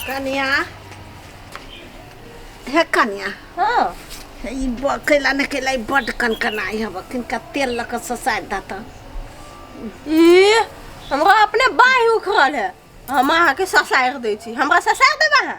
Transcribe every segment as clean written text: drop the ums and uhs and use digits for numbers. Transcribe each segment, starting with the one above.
कनिया हे कनिया हाँ ई कैला न कैला बड कनकनाई हब किनका तेल लक ससार दाता ई हमरा अपने बाही उखड़ल है हम अहाँ के ससार दै छी हमरा ससार देबा है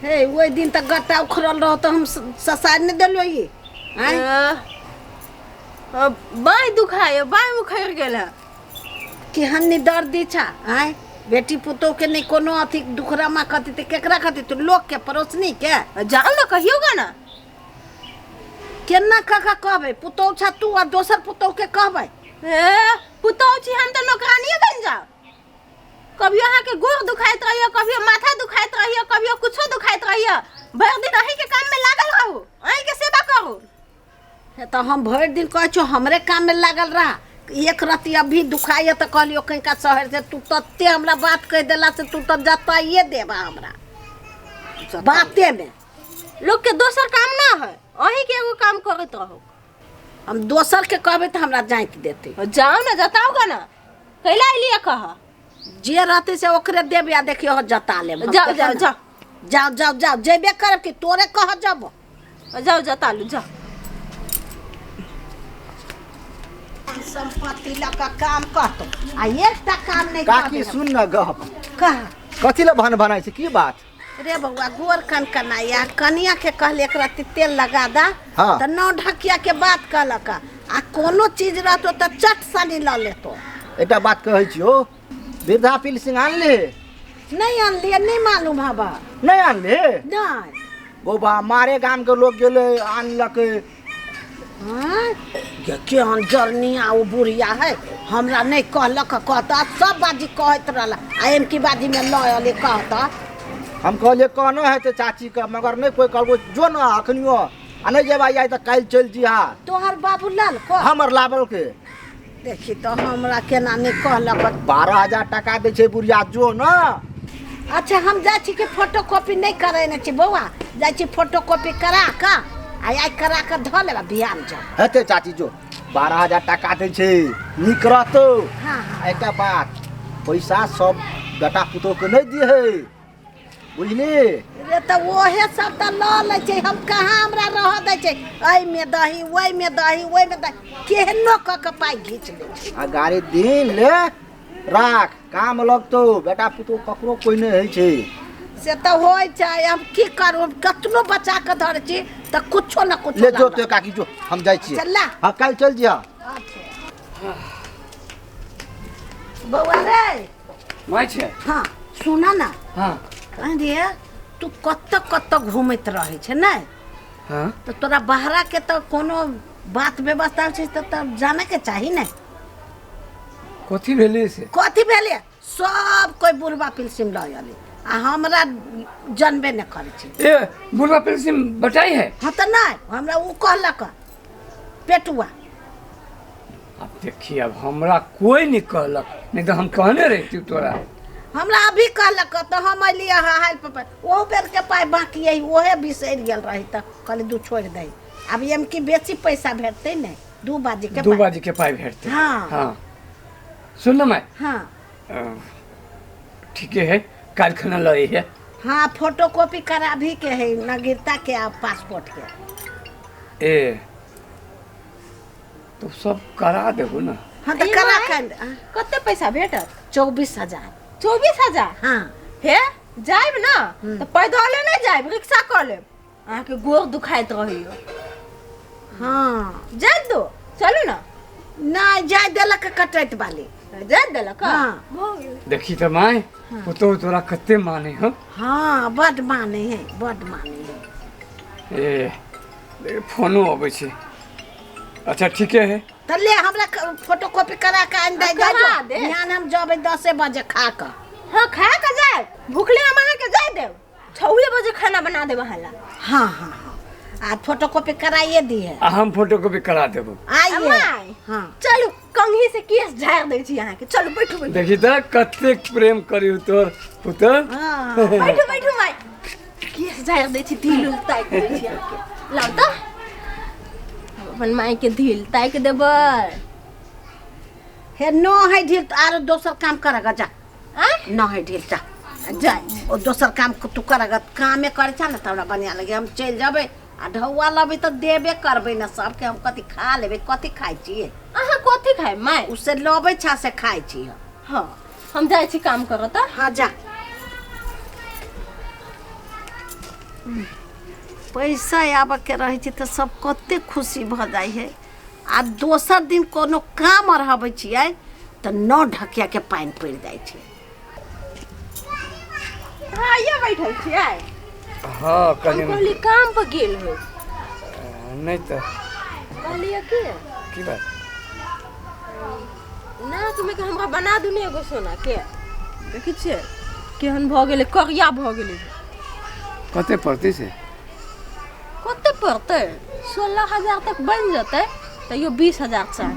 हे ओइ दिन त गट्टा उखड़ल रह त हम ससार न देलो ई बाही दुखाय बाही उखड़ गेल है कि हन्नी दर्दी छा आय बेटी पुतोह के नहीं कोनो अथी दुखरा मा कथी त केकरा कथी तो लोग के पड़ोसनी के जाओ ना कहियोगा ना केना काका कहबे पुतोह छा तू आ दोसर पुतोह के कहबे पुतोह छी हम त नौकरानिए बन जाओ कभी अहाँ के गोड़ दुखाइत रहियो कभी माथा दुखाइत रहियो कभी कुछो दुखाइत रहियो भर दिन अही के काम में लागल रहू अही के सेवा करू हे त हम भर दिन कह छो हमरे काम में लागल रहा एक रति अभी दुखाइए तो कहलियो कहीं का शहर से तू तत्ते हमरा बात कह देला से तू तो जताइए देबा हमरा बाते में लोग के दोसर काम ना है अही के एगो काम करत रहो हम दोसर के कहबे तो हमरा जांच देते जाओ ना जताओगा ना कैला लिए कह जे रहते से ओकरे देब या देखियो हो जता ले जाओ जाओ जाओ जाओ जाओ जाओ जेबे करब कि तोरे कह जाबो जाओ जता लू जाओ संपत्ति लका काम करतो आ एकटा काम नहीं काकी सुन न गप कह कथी ल बनाई से की बात रे बउआ गोर कनकनाया कनिया के कहले एक रति तेल लगा दा हाँ। त नौ ढकिया के बात कहलक आ कोनो चीज रहतो त चट सानी ल लेतो एकटा बात कहै छियो वृद्धा पेंशन आनले नहीं आनलिए नहीं मालूम हबा नहीं आनले नहीं गोबा मारे गाम के लोग गेले आनलक हाँ के जरनिया वो बुढ़िया है हमरा नहीं कहलक कहता सब बाजी कहत रहला आ एम की बाजी में लले कहता हम कहले कहनो है तो चाची का मगर नहीं कोई कहबो जो न अखनियो आ नहीं जेबा आई त काल चल जिहा तोहर बाबूलाल को हमर लाबल के देखी तो हमरा केना नहीं कहलक 12,000 टका दे छे बुढ़िया जो न अच्छा हम जाय छी के फोटोकॉपी नहीं करे न छी बउआ जाय छी फोटोकॉपी करा का आई करा के ध लेबा बिहान जा हेते चाची जो 12,000 टका दे छे निक रहतो हां एकटा बात पैसा सब बेटा पुतो के नहीं दिए है बुझली रे त ओहे सब त ल ले छै हम कहां हमरा रह दै छै एई में दही ओई में दही ओई में दही केहनो क के पाई घीच ले आ गाड़ी दिन ले राख काम लगतो बेटा पुतो ककरो कोई नहीं है छे से त होय छै हम की करू कतनो बचा के धर छी त कुछो न कुछो ले जो तो काकी जो हम जाय छी चला हां कल चल जिया बउआ रे माय छे हां सुना ना हां अरे तू कत घूमत रहे छे नै हां तो तोरा बहरा के तो कोनो बात व्यवस्था छै त जाने के चाही नै कथी भेले से कथी भेले सब कोई बुढ़वा पेंशन ल आले आ हमरा जनबे न करे छै ए बुढ़वा पेंशन बटाई है हां त नै हमरा उ कहलक पेटुआ अब देखिए अब हमरा कोई नहीं कहलक नहीं तो हम कहने रहती तोरा हमरा अभी कहलक तो हम अलिए हाल पर ओ बेर के पाई बाकी है ओहे बिसर गेल रही त कहली दू छोड़ दे अब एम की बेसी पैसा भेटते नै 2 बाजी के 2 बाजी के पाई भेटते हां हां सुन ना मैं हां ठीक है काल खाना लई है हां फोटोकॉपी करा भी के है नागरिकता के आ पासपोर्ट के ए तो सब करा देबो ना हां त करा के कते पैसा भेटत 24,000 24,000 हां हे जाइब ना तो पैदले नहीं जाइब रिक्शा कर लेब अहाँ के गोड़ दुखाइत रहियो हां जाय दो चलू ना नहीं जाय देलक कटैत वाली जाय देलक हां देखी तो माय वो तो तोरा कते माने हो हां बड माने है बड माने है ए फोनो आबै छै अच्छा ठीक है त ले हमरा फोटोकॉपी करा के आन दे करा दे। ध्यान हम जबे 10 बजे खा के हाँ खा के जाए भूखले हम अहाँ के जाय देब 6 बजे खाना बना देब हाला हां हां आ फोटोकॉपी कराइए दिए हम फोटोकॉपी करा देबो आइए हां चलू कंघी से केस झाड़ दे छी अहाँ के चलू बैठू बैठू देखी त कते प्रेम करियो तोर पुत्र हां बैठू बैठू माई केस झाड़ दे छी दिल उतार दे छी अहाँ के लाउ त अपन माई के ढील ताई के देबर हे न है ढील आरो दोसर काम करेगा जा आ न है ढील जा जाए ओ दोसर काम तू करेगा कामे करे चल ना तोरा बढ़िया लगे हम चल जाबे आ ढौआ लबे तो देबे करबे ना सबके हम कथी खा लेबे कथी खाइ छिए अहाँ कथी खाए माई उससे लबे छा से खाइ छिए हाँ हम जाए छी काम करो तो हाँ जा पैसा आबे के रहे छी तो सब कते खुशी भ जाय है आ दोसर दिन कोनो काम रहबै छियै तो न ढकिया के पानी पड़ जाय छै हाँ ये बैठल छियै हाँ हम कनी कहली काम पर गेल हो नहीं तो कहलिए की बात ना तुम्हें के हमरा बना दूनी एगो सोना के देखी छियै केहन भ गेलै करिया भ गेलै कते पड़ती से कते पड़तै 16,000 तक बन जतै तैयो 20,000 चाही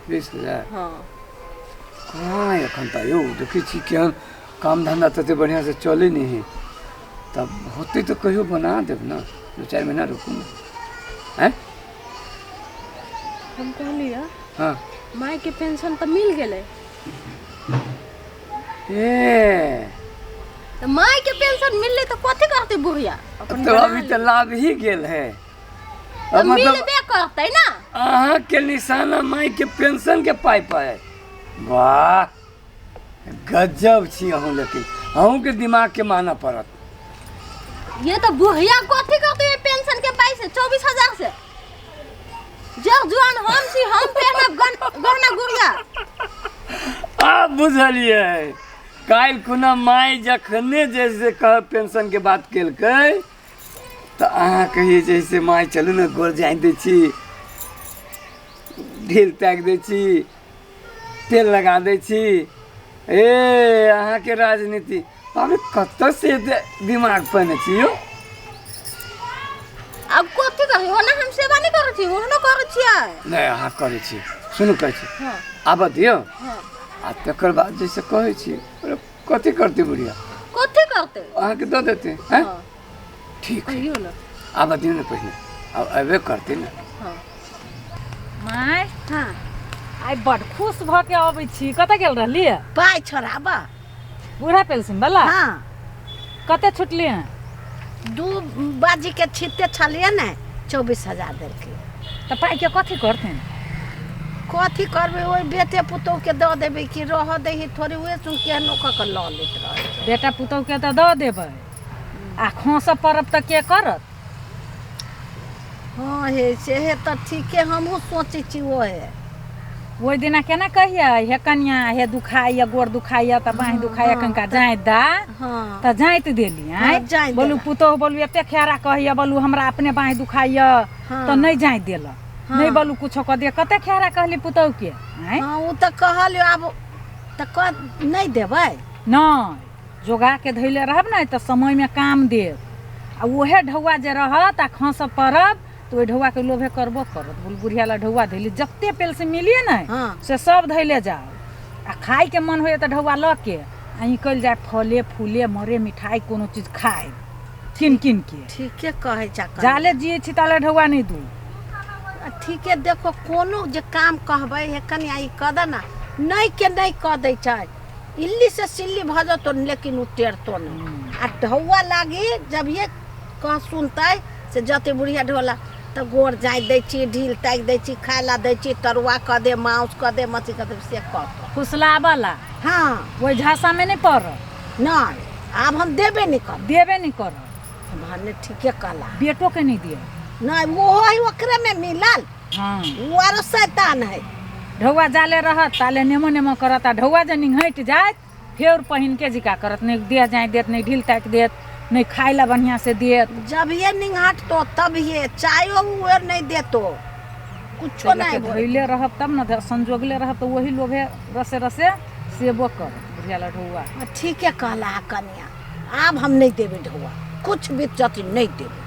20,000 हाँ हाँ एखन त यौ देखै छी केहन काम धंधा तते बढ़िया से चले नहीं है तब होते तो कहियो बना देब ना 2-4 महीना रुकू ना हैं हम कहलिए हाँ माई के पेंशन तो मिल गेलै ए तो माई के पेंशन मिलले तो कथी करते बुढ़िया अपन तो अभी तो लाभ ही गेल है तो मिलबे करते ना अहाँ के निशाना माई के पेंशन के पाई पाए वाह गजब छी अहूँ लेकिन अहूँ के दिमाग के माना पड़त ये तो बुढ़िया कथी करते है पेंशन के पाई से 24,000 से जब जुआन हम छी हम पे गहना गुड़िया आप बुझलिए काल खुना माई जखने जैसे कह पेंशन के बात केलकै तो अहाँ कहिए जैसे माई चलू ना गोर जाई दै छी ढील ताक दै छी तेल लगा दै छी ए अहाँ के राजनीति अबे कत से दिमाग पने छी यो अब कथी करी ओना हम सेवा नहीं करै छी ओहनो करै छियै नहीं अहाँ करे छी सुनू कहै छी हां आब दियो हां आ तकर बाद जैसे कहै छी कथी करती बुढ़िया कथी करते अहाँ के दे देते हैं हां ठीक है कहियो ना आब दियो ना पहले अब अबे करते ना हां माय हाँ आइ बड खुश भ के अबै छी कतऽ गेल रहलिए पाइ छोड़ाबा बूढ़ा पेंशन वाला हाँ कते छुटलिए 2 बाजी के छिते छलिए ने 24,000 देलकै तऽ पाइ के कथी करथिन कथी करबै ओहि बेटे पुतोह के दऽ देबै कि रह दही थोड़ी उहे सुन केहनो कऽ के लऽ लैत रहै बेटा पुतौह के तऽ दऽ देबै आ खोसऽ परब तऽ के करत हाँ हे से हे तऽ ठीके हमहूँ सोचै छी ओहे ओहि दिना केना कहिए हे कनिया हे दुखाइए गोड़ दुखाइए तऽ बाँहि दुखाइए कनिका जाइत दा हाँ तऽ जाइत देली हाँ, आँय जाइत बोलू देला। पुतौह बोलू एते खेरा कहैए बोलू हमरा अपने बाँहि दुखाइए हाँ। तऽ नहि जाइत देलक हाँ। नहीं बोलू कुछो कह दिए कते खेरा कहली पुतौह के आँय हाँ ओ तऽ कहलियो आब तऽ नहि देबै नहीं जोगा के धैले रहब ने तो समय में काम देव आ वहे ढौआ जे रहत आ खस परब तो ओहि ढौआ के लोभे करबो करत बोल बुढ़िया ला ढौआ धैली जते पेल से मिलिए न हाँ। से सब धैले जाओ आ खाए के मन होए तो ढौआ ल के आ निकल जाए फले फूले मरे मिठाई कोनो चीज खाए किन किन के ठीके कहै छा जाले जिए छी ताले ढौआ नहीं दू ठीके देखो कोनो जे काम कहबै हे कनिया ई कह दे ना नहीं के नहीं कह दै छै इल्ली से सिल्ली भ जतो लेकिन उ टेरतो नहीं आ ढौआ लागी जब ये कह सुनतै से जते बुढ़िया ढोला तो गोर जाय दै छी ढील ताक दै छी खाय ला दै छी तरुआ कह दे मांस कह दे मछली कह दे से कहतो फुसलावला हाँ वही झांसा में नहीं पड़ नहीं आब हम देबे नहीं कर देवे नहीं कर भने ठीके कहला बेटो के नहीं दिए नहीं वो है ओकरे में मिलल हाँ वो आरो शैतान है ढौआ जाले रहत ताले नेमो नेमो करत आ ढौआ जे निंघट जात फेर पहिन के जिका करत नहीं देह जाए देत नहीं ढील ताक देत नहीं खाए ला बढ़िया से देत जब ये निंघाट तो तब ये चायो वो नहीं देतो कुछो नहीं बोल धैले रहब तब न संजोगले रहब तो वही लोभे रसे रसे सेबो कर बुढ़िया ला ढौआ ठीक है कहला कनिया आब हम नहीं देबे ढौआ कुछ भी जति नहीं देबे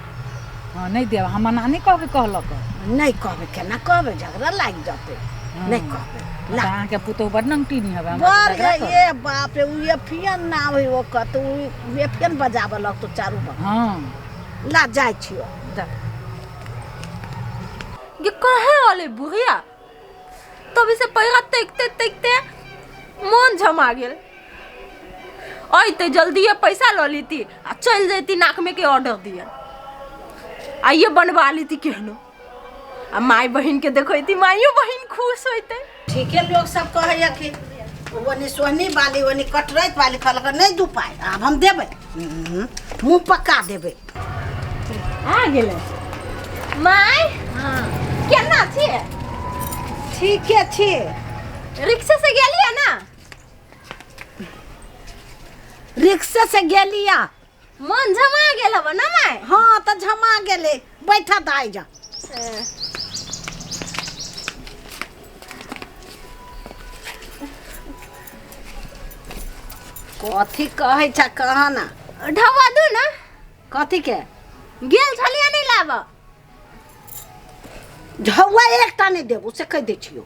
हाँ नहीं देव हम नानी कहबे कहलक नहीं कहबे केना कहबे झगड़ा लाग जाते नहीं कहबे ला अहाँ के पुतौ बड़ नंगटी नहीं हवे बर ये बाप रे उ ये फियन ना होई वो कत उ ये फियन बजाबे लग तो चारू बा हाँ ला जाय छियो जा ये कहे वाले बुढ़िया तभी से पैरा देखते देखते मन झमा गेल आते जल्दी ये पैसा लो लीती आ चल जाती नाक में के ऑर्डर दिया आइए बनवा लीती केहनो आ माई बहन के देखो थी माइयो बहन खुश होते। ठीक है लोग सब कहे कि वनी सोहनी वाली वनी कटरैत वाली कहलक नहीं दू पाए अब हम देबै मुँह पक्का देबै। आ गेले माई हाँ केना छी ठीके छी। रिक्शा से गेलिए ना रिक्शा से गेलिया मन झमा गेल हब ना माई। हाँ तो झमा गेले बैठा दाई जा। कथी कहे छ कहा ना ढवा दू ना कथी के गेल छलिए नहीं लाब झौआ एकटा नहीं देबू से कह दे छियो।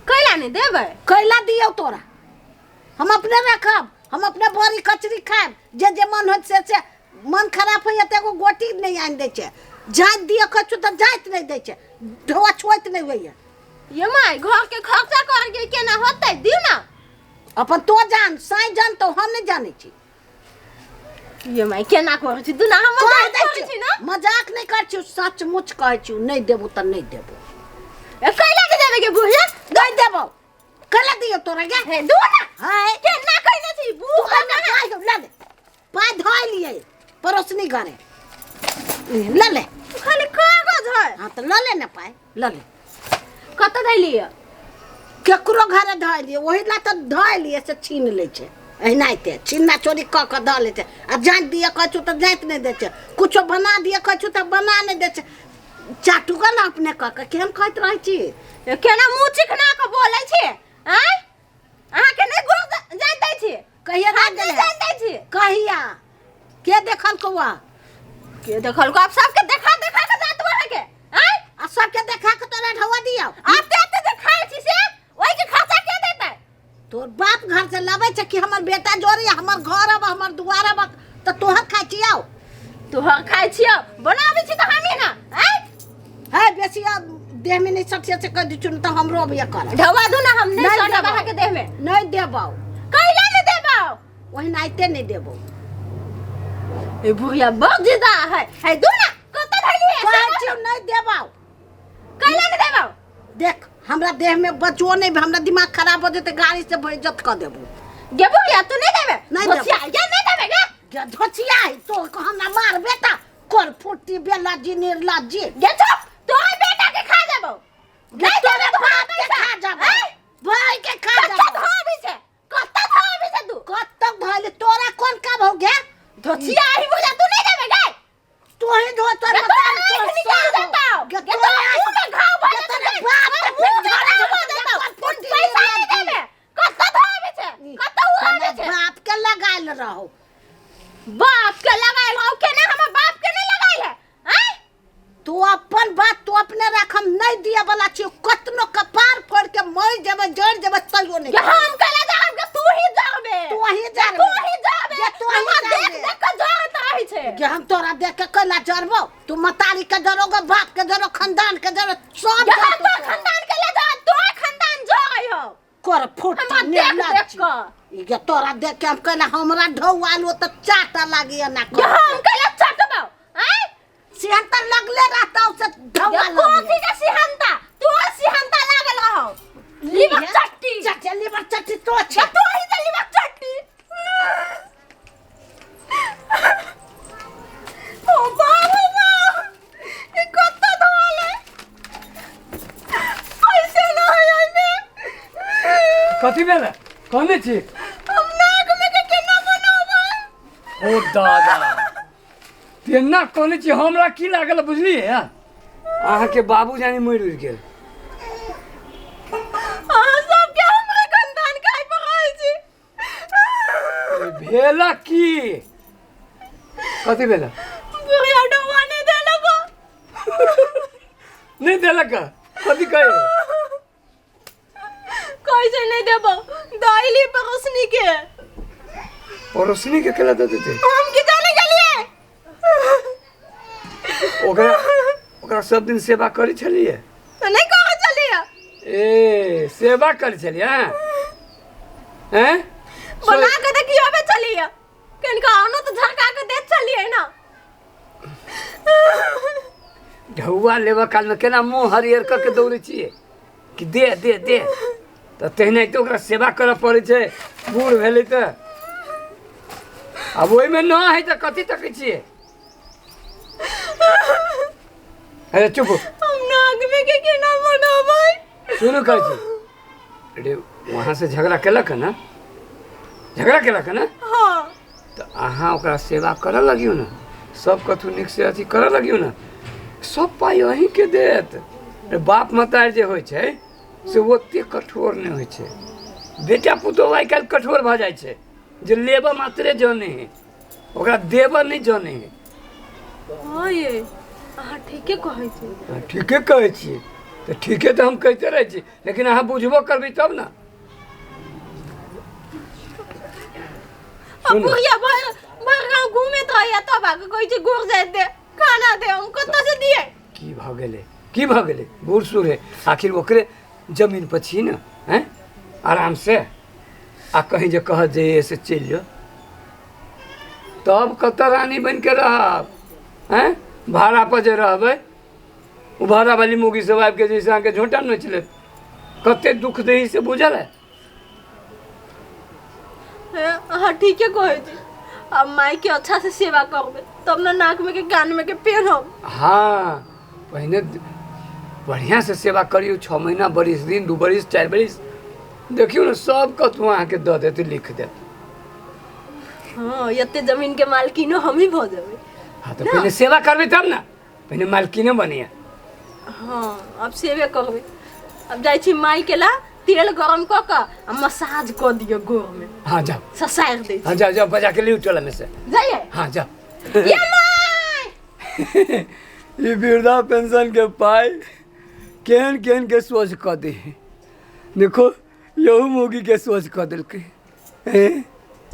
कैला नहीं देबै कैला दियो तोरा हम अपने रखब हम अपने बड़ी कचरी खाएब जे जे मन होत से मन खराब होइए त एगो गोटी नहीं आन दै छै जाइत दियो कछु त जाइत नहीं दै छै ढोआ छोइत नहीं होइए। ये माई घर के खर्चा कर के केना होतै दिउ ना अपन तो जान साई जान तो हम नहीं जाने छी। ये माई केना कर छी दुना हम कह मजाक दै कर छी छी ना मजाक नहीं कर छी सचमुच कह छी नहीं देबू त नहीं देबू। ए कैला के देबे के बुढ़िया नहीं देबो कैला दियो तोरा के हे दू ना हाय केना कहने छी तू बू हम पाए ला दे पाए धोइ लिए परोसनी घरे ले ले खाली कागज है हाँ तो ले ले ना पाए ले ले कत धैलिए केकरो घरे धोइ लिए वही ला तो धोइ लिए से छीन ले छै एनाइते छीना चोरी क के ध ले छै आ जाइत दिए कछु तो जाइत नहीं दे छै कुछो बना दिए कछु तो बना नहीं दे छै चाटू का ना अपने क के केहन कहत रहै छी केना मुंह चिकना के बोलै छी हैं अहाँ के नहीं गुरु जाय दै छी कहिया हाथ ना नहीं गेले जाय दै छी कहिया के देखल कौआ के देखल को आप सबके देखा देखा के जात बहे के हैं आ सबके देखा के तोरा ढवा दियो आप ते देखाई छी से ओई के खर्चा के देतै तोर बाप घर से लावे छै कि हमर बेटा जोरी हमर घर अब हमर दुआर अब त तोहर खाइ छियौ तोहर खाइ छियौ बनाबै छी त हमी ना हैं है बेसी अब देह में नहीं सटिया से कह दिछु त हमरो अब ये कर ढवा दू ना हम नहीं नहीं सटा देबौ। बहा के देह में नहीं देबौ कैला नहीं देबौ वही नाइते नहीं देबौ ए बुढ़िया बहुत जिदा है दू ना कत धैली है कहै छियौ नहीं देबौ कैला नहीं देबौ देख हमरा देह में बचो नहीं हमरा दिमाग खराब हो जेते गाड़ी से बेइज्जत कर देबौ गे बुढ़िया तू नहीं देबे नहीं बचिया देबौ। ये नहीं देबे गे के धोचिया तो हमरा मार बेटा कर फुटी बेला जी निर्ला जी गे चुप तोहर बेटा के खा देबौ नहीं तोरे देबे बाप के खा जाबौ भाई के खा कत जाबौ धाबी से कत धाबी से तू कत धइले तोरा कोन काम हो गया धोचिया ही बुझा तू नहीं देबे गे तू ही धो तोर गे मकान तो तोर निकाल सब देता हो। गे तो मुंह में घाव भर गे देता तोरे बाप के मुंह में झड़ घाव भर देता फुटी पैसा नहीं देबे कत धाबी से कत उड़ाबे तोरे से बाप के लगाइल रहो बाप के लगाइल हो के ना हमर बाप के नहीं लगाइल है हैं तू अपन बात तू अपने रख हम नहीं दिया वाला छी कतनो कपार फोड़ के मर जेबे जड़ जेबे तइयो नहीं ये हम कला जाब के तू ही जाबे तू ही जाबे। तू ही जाबे ये तू ही हमरा देख जाबे। देख के जरत रही छे कि हम तोरा देख के कैला जरबो तू मतारी के जरोगे बाप के जरो खानदान के जरो सब ये हम जरो तो खानदान के ले जा तो खानदान जरई हो कर फुट हमरा देख देख के ये तोरा देख के हम कहला हमरा ढौआलो त चाटा लागी ना ये हम कला चटबो हैं सिहंता लगले रहता उसे ढौआ ये कोथी के सिहंता तू सिहंता लागल रहो लीवर चट्टी चट्टी लीवर चट्टी तो ये अच्छे तू ही तो लीवर चट्टी ओ बाबा ये कत्ता धोले पैसे ना है एमे कथी भेल कहने छी हम नाक में के केना बनाबे ओ दादा तेना कहने छी हमरा की लागल बुझलिए अहाँ के बाबू जानी मरि उड़ि गेल अहाँ सब के हमरे खानदान खाइ पर रहै छी भेला की कथी भेला बुढ़िया डवा नहीं देलक नहीं देलक कथी कहे कैसे नहीं देबो दाइली परोसनी के पड़ोसनी के केला दे देते हम की जाने गेलिए ओकरा ओकरा सब दिन सेवा करी छलिए तो नहीं कहो चलिए ए सेवा कर चलिए हैं बना के देखियो बे चलिए किनका आनो तो झरका के दे चलिए ना ढौआ लेबा काल में केना मुंह हरियर करके दौड़े छियै कि दे दे दे तो तेहने तो ओकरा सेवा करऽ पड़ै छै बूढ़ भेलै तऽ अब ओहिमे न है तऽ कथी तकै छियै अरे चुप हम नाक में के केना बनाबै सुनू कहै छी अरे वहाँ से झगड़ा केलक है ना झगड़ा केलक है ना हां तो अहाँ ओकरा सेवा करऽ लगियो ना सब कथू नीक से अथी करऽ लगियो ना सब पाइ अहीं के देत बाप मतार जे होइ छै से ओते कठोर नहि होइ छै बेटा पुतोह आइ काल्हि कठोर भऽ जाइ छै जे लेबऽ मात्रे जाने है ओकरा देबऽ नहि जाने है हां ये अहाँ ठीके कहै छी ठीके कहै छियै तऽ ठीके तऽ हम कहिते रहै छी लेकिन अहाँ बुझबो करबै तब ने अब बुढ़िया भर भर गांव घूमे तो या तब आके कहै छी गुड़ जाए दे खाना दे हम कतऽ से दिए की भऽ गेलै बूढ़ सूढ़ है आखिर ओकरे जमीन पर छी ने हैं आराम से आ कहीं जे कह जे से चलि जो तब कतऽ रानी बन के रहब हैं भाड़ा पर जे रहबै ओ भाड़ा वाली मुगी सब आबि के जैसे अहाँके झोंटा नोचि लेत कते दुख देही से बुझल है अहाँ ठीके कहै छी अब माई के अच्छा से सेवा करबे तब ना नाक में के कान में के पहनब हाँ पहिने बढ़िया से सेवा करियो 6 महीना 2 दिन 2 बरिस 4 बरिस देखियो ना सब कतहु अहाँके दऽ देत लिख देत हाँ एते जमीन के मालकिनो हम ही भऽ जेबै हाँ तो पहले सेवा करबे तब ना पहले मालकिने बनिए हाँ अब सेवे करबे अब जाइ छी माई के ला तेल गरम क के आ मसाज क दियो गोर में हाँ जाओ ससार दे हाँ जाओ जाओ बजा के लियो टोला में से जाइए हाँ जाओ ये माई ये वृद्धा पेंशन के पाई केहन केहन के सोच कऽ दे देखो यहू मोगी के सोच कऽ देलकै